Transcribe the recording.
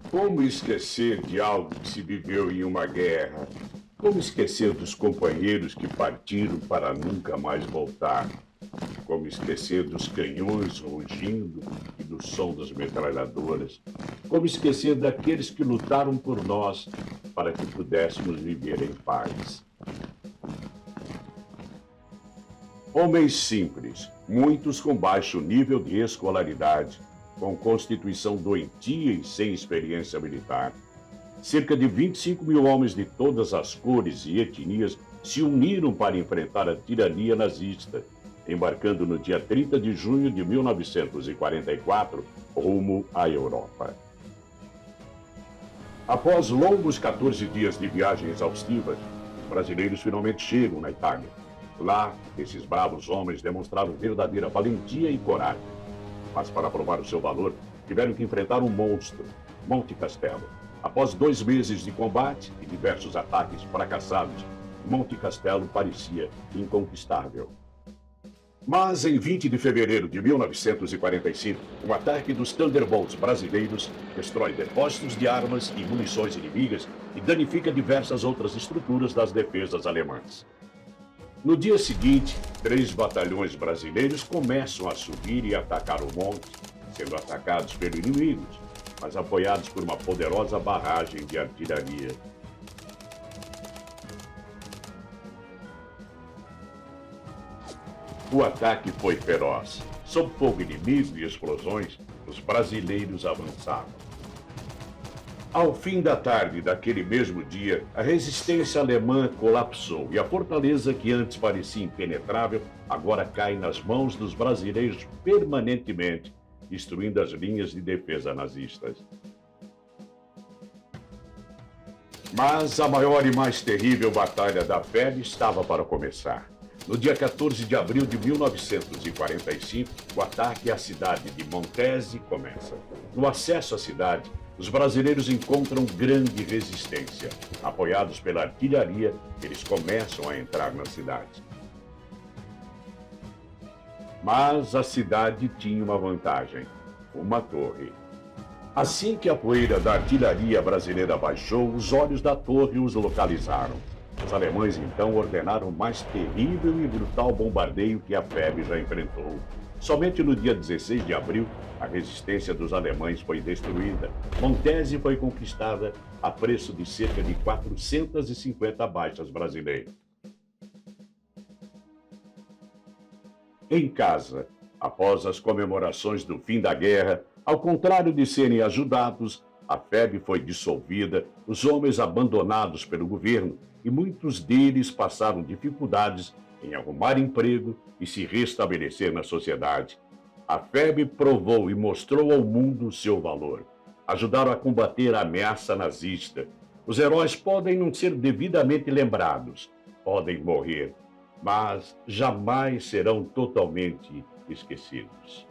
Como esquecer de algo que se viveu em uma guerra? Como esquecer dos companheiros que partiram para nunca mais voltar? Como esquecer dos canhões rugindo e do som das metralhadoras? Como esquecer daqueles que lutaram por nós para que pudéssemos viver em paz? Homens simples, muitos com baixo nível de escolaridade, com constituição doentia e sem experiência militar. Cerca de 25 mil homens de todas as cores e etnias se uniram para enfrentar a tirania nazista, embarcando no dia 30 de junho de 1944, rumo à Europa. Após longos 14 dias de viagem exaustiva, os brasileiros finalmente chegam na Itália. Lá, esses bravos homens demonstraram verdadeira valentia e coragem. Mas para provar o seu valor, tiveram que enfrentar um monstro, Monte Castelo. Após 2 meses de combate e diversos ataques fracassados, Monte Castelo parecia inconquistável. Mas em 20 de fevereiro de 1945, um ataque dos Thunderbolts brasileiros destrói depósitos de armas e munições inimigas e danifica diversas outras estruturas das defesas alemãs. No dia seguinte, 3 batalhões brasileiros começam a subir e atacar o monte, sendo atacados pelos inimigos, mas apoiados por uma poderosa barragem de artilharia. O ataque foi feroz. Sob fogo inimigo e explosões, os brasileiros avançavam. Ao fim da tarde daquele mesmo dia, a resistência alemã colapsou e a fortaleza que antes parecia impenetrável agora cai nas mãos dos brasileiros permanentemente, destruindo as linhas de defesa nazistas. Mas a maior e mais terrível batalha da FEB estava para começar. No dia 14 de abril de 1945, o ataque à cidade de Montese começa. No acesso à cidade, os brasileiros encontram grande resistência. Apoiados pela artilharia, eles começam a entrar na cidade. Mas a cidade tinha uma vantagem: uma torre. Assim que a poeira da artilharia brasileira baixou, os olhos da torre os localizaram. Os alemães então ordenaram o mais terrível e brutal bombardeio que a FEB já enfrentou. Somente no dia 16 de abril, a resistência dos alemães foi destruída. Montese foi conquistada a preço de cerca de 450 baixas brasileiras. Em casa, após as comemorações do fim da guerra, ao contrário de serem ajudados, a FEB foi dissolvida, os homens abandonados pelo governo e muitos deles passaram dificuldades em arrumar emprego e se restabelecer na sociedade. A FEB provou e mostrou ao mundo seu valor. Ajudaram a combater a ameaça nazista. Os heróis podem não ser devidamente lembrados, podem morrer, mas jamais serão totalmente esquecidos.